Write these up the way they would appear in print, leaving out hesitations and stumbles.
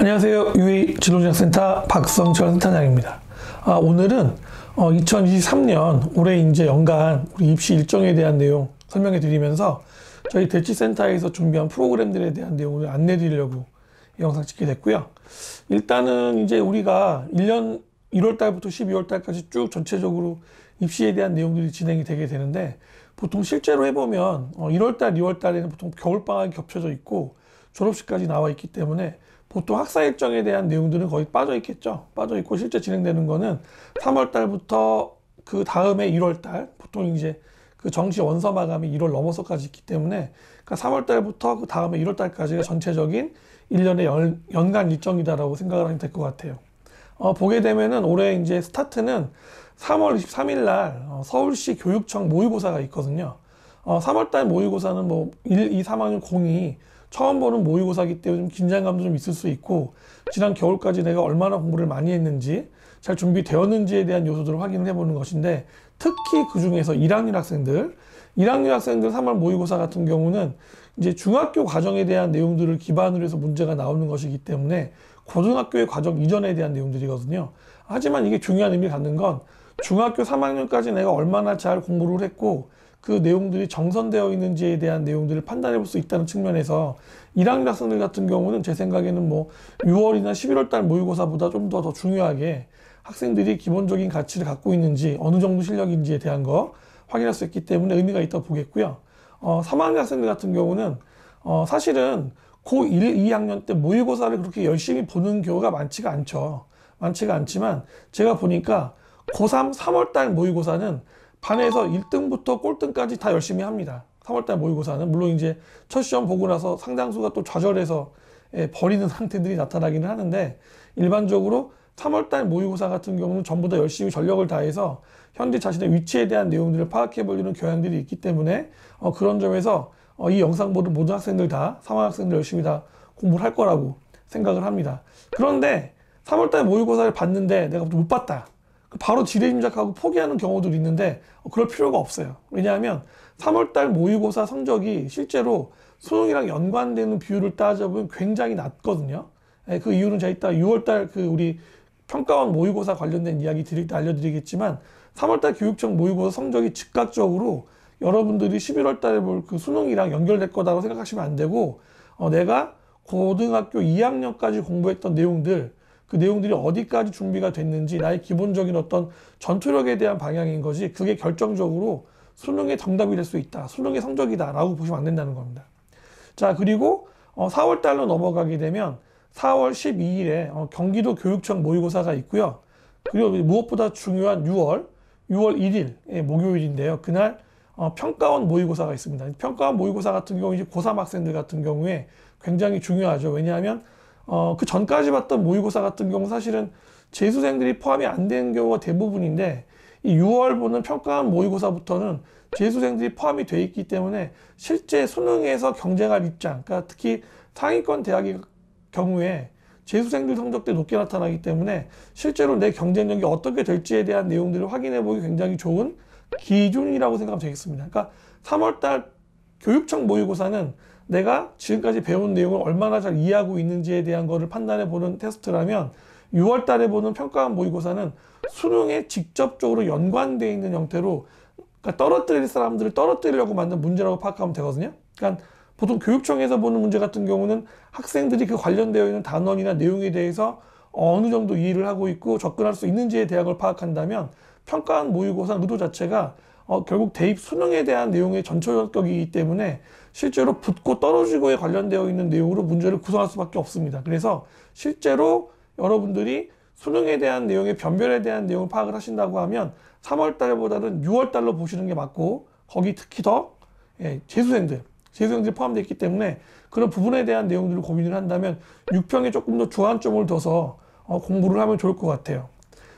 안녕하세요. UA 진로진학센터 박성철 센터장입니다. 오늘은 2023년 올해 이제 연간 우리 입시 일정에 대한 내용 설명해 드리면서 저희 대치센터에서 준비한 프로그램들에 대한 내용을 안내 드리려고 영상 찍게 됐고요. 일단은 이제 우리가 1년 1월 달부터 12월 달까지 쭉 전체적으로 입시에 대한 내용들이 진행이 되게 되는데, 보통 실제로 해보면 1월 달, 2월 달에는 보통 겨울방학이 겹쳐져 있고 졸업식까지 나와 있기 때문에 보통 학사 일정에 대한 내용들은 거의 빠져 있겠죠. 빠져 있고 실제 진행되는 거는 3월 달부터 그 다음에 1월 달, 보통 이제 그 정시 원서 마감이 1월 넘어서까지 있기 때문에, 그러니까 3월 달부터 그 다음에 1월 달까지가 전체적인 1년의 연간 일정이다라고 생각을 하면 될 것 같아요. 보게 되면은 올해 이제 스타트는 3월 23일 날 서울시 교육청 모의고사가 있거든요. 3월 달 모의고사는 뭐 1, 2, 3학년 02 처음 보는 모의고사이기 때문에 좀 긴장감도 좀 있을 수 있고, 지난 겨울까지 내가 얼마나 공부를 많이 했는지, 잘 준비되었는지에 대한 요소들을 확인을 해보는 것인데, 특히 그 중에서 1학년 학생들 3월 모의고사 같은 경우는 이제 중학교 과정에 대한 내용들을 기반으로 해서 문제가 나오는 것이기 때문에 고등학교의 과정 이전에 대한 내용들이거든요. 하지만 이게 중요한 의미를 갖는 건 중학교 3학년까지 내가 얼마나 잘 공부를 했고 그 내용들이 정선되어 있는지에 대한 내용들을 판단해 볼 수 있다는 측면에서 1학년 학생들 같은 경우는 제 생각에는 뭐 6월이나 11월 달 모의고사보다 좀 더 중요하게 학생들이 기본적인 가치를 갖고 있는지, 어느 정도 실력인지에 대한 거 확인할 수 있기 때문에 의미가 있다고 보겠고요. 3학년 학생들 같은 경우는 사실은 고1, 2학년 때 모의고사를 그렇게 열심히 보는 경우가 많지가 않죠. 많지가 않지만 제가 보니까 고3, 3월달 모의고사는 반에서 1등부터 꼴등까지 다 열심히 합니다. 3월달 모의고사는 물론 이제 첫 시험 보고 나서 상당수가 또 좌절해서 버리는 상태들이 나타나기는 하는데, 일반적으로 3월달 모의고사 같은 경우는 전부 다 열심히 전력을 다해서 현재 자신의 위치에 대한 내용들을 파악해 보려는 경향들이 있기 때문에 그런 점에서 이 영상 보는 모든 학생들 다 3학 학생들 열심히 다 공부를 할 거라고 생각을 합니다. 그런데 3월달 모의고사를 봤는데 내가 못 봤다, 바로 지레짐작하고 포기하는 경우도 있는데 그럴 필요가 없어요. 왜냐하면 3월달 모의고사 성적이 실제로 수능이랑 연관되는 비율을 따져보면 굉장히 낮거든요. 그 이유는 제가 이따 6월달 그 우리 평가원 모의고사 관련된 이야기 드릴 때 알려드리겠지만, 3월달 교육청 모의고사 성적이 즉각적으로 여러분들이 11월 달에 볼 그 수능이랑 연결될 거다라고 생각하시면 안 되고, 내가 고등학교 2학년까지 공부했던 내용들, 그 내용들이 어디까지 준비가 됐는지, 나의 기본적인 어떤 전투력에 대한 방향인 것이, 그게 결정적으로 수능의 정답이 될 수 있다, 수능의 성적이다 라고 보시면 안 된다는 겁니다. 자, 그리고 4월 달로 넘어가게 되면 4월 12일에 경기도 교육청 모의고사가 있고요. 그리고 무엇보다 중요한 6월 1일 목요일인데요. 그날 평가원 모의고사가 있습니다. 평가원 모의고사 같은 경우 이제 고3 학생들 같은 경우에 굉장히 중요하죠. 왜냐하면 그 전까지 봤던 모의고사 같은 경우 사실은 재수생들이 포함이 안 되는 경우가 대부분인데, 이 6월 보는 평가원 모의고사부터는 재수생들이 포함이 돼 있기 때문에 실제 수능에서 경쟁할 입장, 그러니까 특히 상위권 대학의 경우에 재수생들 성적들이 높게 나타나기 때문에 실제로 내 경쟁력이 어떻게 될지에 대한 내용들을 확인해 보기 굉장히 좋은 기준이라고 생각하면 되겠습니다. 그러니까 3월달 교육청 모의고사는 내가 지금까지 배운 내용을 얼마나 잘 이해하고 있는지에 대한 거를 판단해 보는 테스트라면, 6월 달에 보는 평가원 모의고사는 수능에 직접적으로 연관되어 있는 형태로, 그러니까 떨어뜨릴 사람들을 떨어뜨리려고 만든 문제라고 파악하면 되거든요. 그러니까 보통 교육청에서 보는 문제 같은 경우는 학생들이 그 관련되어 있는 단원이나 내용에 대해서 어느 정도 이해를 하고 있고 접근할 수 있는지에 대한 걸 파악한다면, 평가원 모의고사 의도 자체가 결국 대입 수능에 대한 내용의 전초격이기 때문에 실제로 붙고 떨어지고에 관련되어 있는 내용으로 문제를 구성할 수밖에 없습니다. 그래서 실제로 여러분들이 수능에 대한 내용의 변별에 대한 내용을 파악을 하신다고 하면 3월 달보다는 6월 달로 보시는 게 맞고, 거기 특히 더 재수생들이 포함되어 있기 때문에 그런 부분에 대한 내용들을 고민을 한다면 6평에 조금 더 주안점을 둬서 공부를 하면 좋을 것 같아요.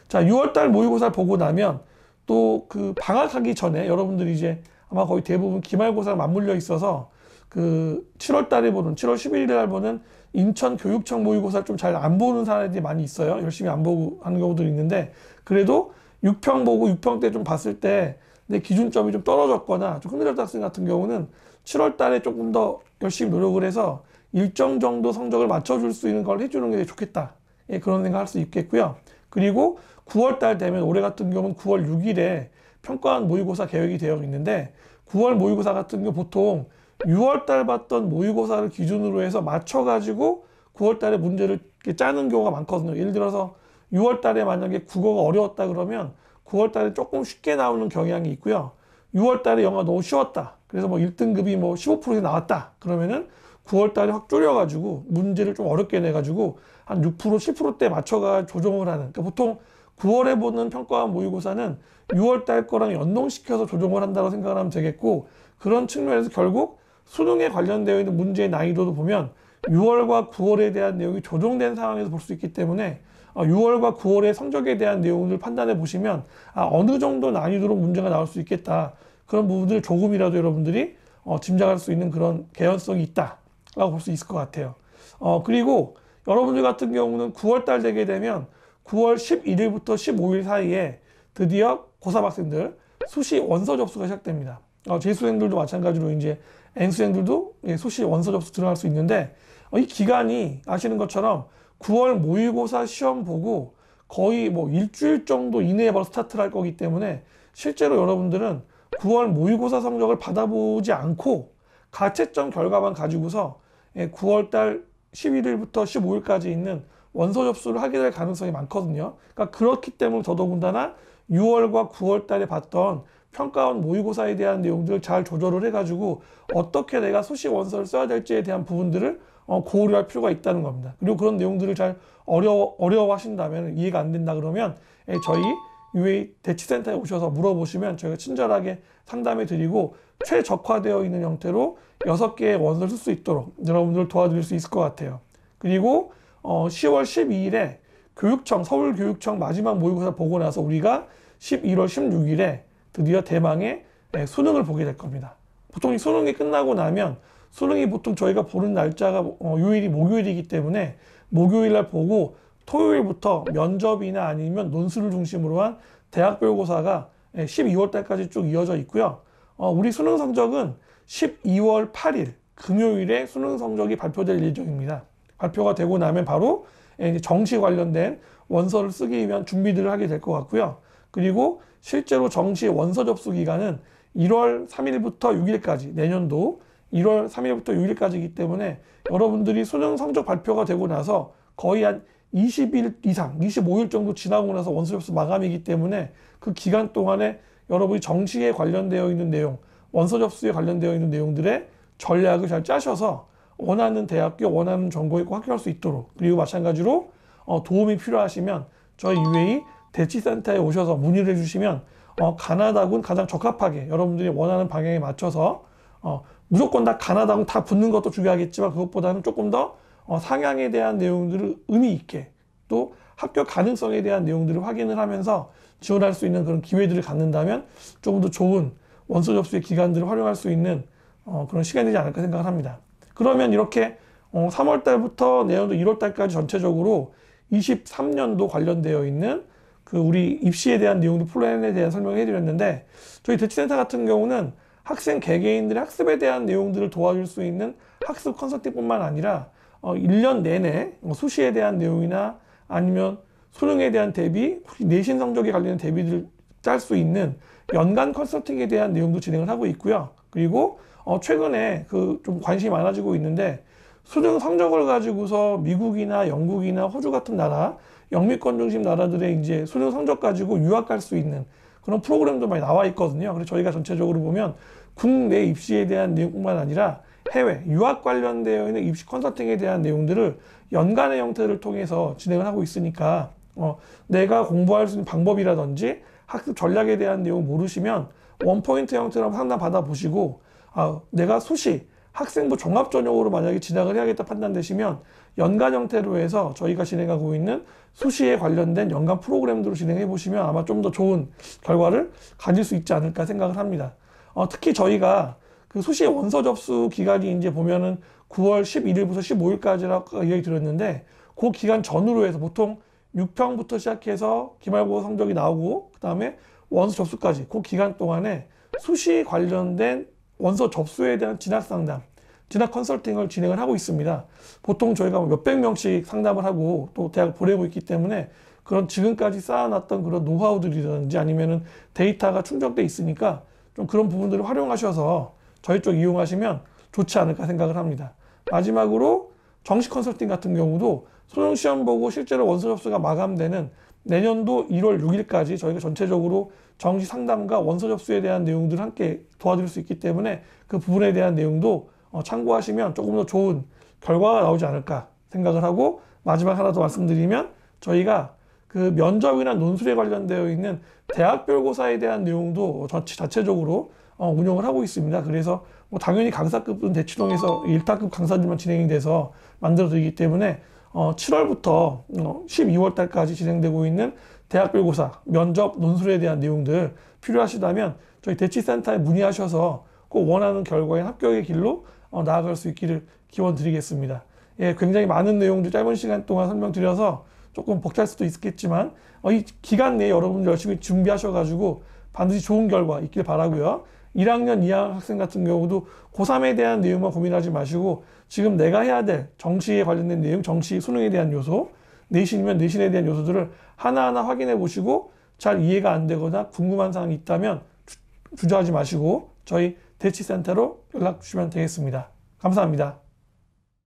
자, 6월달 모의고사를 보고 나면 또 그 방학하기 전에 여러분들이 이제 아마 거의 대부분 기말고사가 맞물려 있어서 그 7월 11일 날 보는 인천 교육청 모의고사를 좀 잘 안 보는 사람들이 많이 있어요. 열심히 안 보고 하는 경우도 있는데, 그래도 6평 보고 6평 때 좀 봤을 때 내 기준점이 좀 떨어졌거나 좀 흔들렸다 학생 같은 경우는 7월 달에 조금 더 열심히 노력을 해서 일정 정도 성적을 맞춰줄 수 있는 걸 해주는 게 좋겠다. 예, 그런 생각할 수 있겠고요. 그리고 9월 달 되면 올해 같은 경우는 9월 6일에 평가원 모의고사 계획이 되어 있는데 9월 모의고사 같은 경우 보통 6월 달 봤던 모의고사를 기준으로 해서 맞춰가지고 9월 달에 문제를 짜는 경우가 많거든요. 예를 들어서 6월 달에 만약에 국어가 어려웠다 그러면 9월 달에 조금 쉽게 나오는 경향이 있고요. 6월 달에 영어가 너무 쉬웠다. 그래서 뭐 1등급이 뭐 15% 나왔다. 그러면은 9월 달에 확 줄여가지고 문제를 좀 어렵게 내가지고 한 6%, 10%대 맞춰가 조정을 하는. 그러니까 보통 9월에 보는 평가원 모의고사는 6월 달 거랑 연동시켜서 조정을 한다고 생각을 하면 되겠고, 그런 측면에서 결국 수능에 관련되어 있는 문제의 난이도도 보면 6월과 9월에 대한 내용이 조정된 상황에서 볼 수 있기 때문에 6월과 9월의 성적에 대한 내용을 판단해 보시면 어느 정도 난이도로 문제가 나올 수 있겠다. 그런 부분들을 조금이라도 여러분들이 짐작할 수 있는 그런 개연성이 있다라고 볼 수 있을 것 같아요. 그리고 여러분들 같은 경우는 9월 달 되게 되면 9월 11일부터 15일 사이에 드디어 고3 학생들 수시 원서 접수가 시작됩니다. 재수생들도 마찬가지로 이제 N수생들도 수시 원서 접수 들어갈 수 있는데, 이 기간이 아시는 것처럼 9월 모의고사 시험 보고 거의 뭐 일주일 정도 이내에 바로 스타트를 할 거기 때문에 실제로 여러분들은 9월 모의고사 성적을 받아보지 않고 가채점 결과만 가지고서 9월 달 11일부터 15일까지 있는 원서 접수를 하게 될 가능성이 많거든요. 그러니까 그렇기 때문에 더더군다나 6월과 9월 달에 봤던 평가원 모의고사에 대한 내용들을 잘 조절을 해가지고 어떻게 내가 수시 원서를 써야 될지에 대한 부분들을 고려할 필요가 있다는 겁니다. 그리고 그런 내용들을 잘 어려워하신다면, 이해가 안 된다 그러면 저희 UA 대치센터에 오셔서 물어보시면 저희가 친절하게 상담해 드리고 최적화되어 있는 형태로 6개의 원서를 쓸 수 있도록 여러분들을 도와드릴 수 있을 것 같아요. 그리고 10월 12일에 서울교육청 마지막 모의고사 보고 나서 우리가 11월 16일에 드디어 대망의 수능을 보게 될 겁니다. 보통 이 수능이 끝나고 나면, 수능이 보통 저희가 보는 날짜가 요일이 목요일이기 때문에 목요일 날 보고 토요일부터 면접이나 아니면 논술을 중심으로 한 대학별고사가 12월 달까지 쭉 이어져 있고요. 우리 수능 성적은 12월 8일 금요일에 수능 성적이 발표될 예정입니다. 발표가 되고 나면 바로 이제 정시 관련된 원서를 쓰기 위한 준비들을 하게 될 것 같고요. 그리고 실제로 정시 원서 접수 기간은 1월 3일부터 6일까지, 내년도 1월 3일부터 6일까지이기 때문에 여러분들이 수능 성적 발표가 되고 나서 거의 한 20일 이상, 25일 정도 지나고 나서 원서 접수 마감이기 때문에 그 기간 동안에 여러분이 정시에 관련되어 있는 내용, 원서 접수에 관련되어 있는 내용들의 전략을 잘 짜셔서 원하는 대학교, 원하는 전공에 꼭 합격할 수 있도록, 그리고 마찬가지로 도움이 필요하시면 저희 UA 대치센터에 오셔서 문의를 해주시면 가나다군 가장 적합하게 여러분들이 원하는 방향에 맞춰서 무조건 다 가나다군 다 붙는 것도 중요하겠지만 그것보다는 조금 더 상향에 대한 내용들을 의미 있게, 또 합격 가능성에 대한 내용들을 확인을 하면서 지원할 수 있는 그런 기회들을 갖는다면 조금 더 좋은 원서 접수의 기간들을 활용할 수 있는 그런 시간이 되지 않을까 생각을 합니다. 그러면 이렇게 3월 달부터 내년도 1월 달까지 전체적으로 23년도 관련되어 있는 그 우리 입시에 대한 내용들, 플랜에 대한 설명을 해드렸는데, 저희 대치센터 같은 경우는 학생 개개인들의 학습에 대한 내용들을 도와줄 수 있는 학습 컨설팅뿐만 아니라 1년 내내 수시에 대한 내용이나 아니면 수능에 대한 대비, 내신 성적에 관련된 대비를 짤 수 있는 연간 컨설팅에 대한 내용도 진행을 하고 있고요. 그리고 최근에 좀 관심이 많아지고 있는데, 수능 성적을 가지고서 미국이나 영국이나 호주 같은 나라, 영미권 중심 나라들의 이제 수능 성적 가지고 유학 갈 수 있는 그런 프로그램도 많이 나와 있거든요. 그래서 저희가 전체적으로 보면 국내 입시에 대한 내용뿐만 아니라 해외 유학 관련되어 있는 입시 컨설팅에 대한 내용들을 연간의 형태를 통해서 진행을 하고 있으니까 내가 공부할 수 있는 방법이라든지 학습 전략에 대한 내용 모르시면 원포인트 형태로 상담 받아보시고, 내가 수시 학생부 종합 전형으로 만약에 진학을 해야겠다 판단되시면 연간 형태로 해서 저희가 진행하고 있는 수시에 관련된 연간 프로그램들을 진행해 보시면 아마 좀 더 좋은 결과를 가질 수 있지 않을까 생각을 합니다. 특히 저희가 그 수시 원서 접수 기간이 이제 보면은 9월 11일부터 15일까지라고 이야기 드렸는데, 그 기간 전후로 해서 보통 6평부터 시작해서 기말고사 성적이 나오고 그 다음에 원서 접수까지 그 기간 동안에 수시 관련된 원서 접수에 대한 진학 상담, 진학 컨설팅을 진행을 하고 있습니다. 보통 저희가 몇백 명씩 상담을 하고 또 대학을 보내고 있기 때문에 그런 지금까지 쌓아놨던 그런 노하우들이라든지 아니면은 데이터가 충족돼 있으니까 좀 그런 부분들을 활용하셔서 저희 쪽 이용하시면 좋지 않을까 생각을 합니다. 마지막으로 정시 컨설팅 같은 경우도 소형 시험 보고 실제로 원서 접수가 마감되는 내년도 1월 6일까지 저희가 전체적으로 정시 상담과 원서 접수에 대한 내용들을 함께 도와드릴 수 있기 때문에 그 부분에 대한 내용도 참고하시면 조금 더 좋은 결과가 나오지 않을까 생각을 하고, 마지막 하나 더 말씀드리면 저희가 그 면접이나 논술에 관련되어 있는 대학별고사에 대한 내용도 자체적으로 운영을 하고 있습니다. 그래서 뭐 당연히 강사급은 대치동에서 1타급 강사들만 진행이 돼서 만들어 드리기 때문에 7월부터 12월 달까지 진행되고 있는 대학별고사, 면접, 논술에 대한 내용들 필요하시다면 저희 대치센터에 문의하셔서 꼭 원하는 결과에 합격의 길로 나아갈 수 있기를 기원 드리겠습니다. 예, 굉장히 많은 내용들 짧은 시간 동안 설명드려서 조금 벅찰 수도 있겠지만 이 기간 내에 여러분들 열심히 준비하셔가지고 반드시 좋은 결과 있길 바라고요. 1학년, 2학년 학생 같은 경우도 고3에 대한 내용만 고민하지 마시고 지금 내가 해야 될 정시에 관련된 내용, 정시 수능에 대한 요소, 내신이면 내신에 대한 요소들을 하나하나 확인해 보시고 잘 이해가 안 되거나 궁금한 사항이 있다면 주저하지 마시고 저희 대치센터로 연락 주시면 되겠습니다. 감사합니다.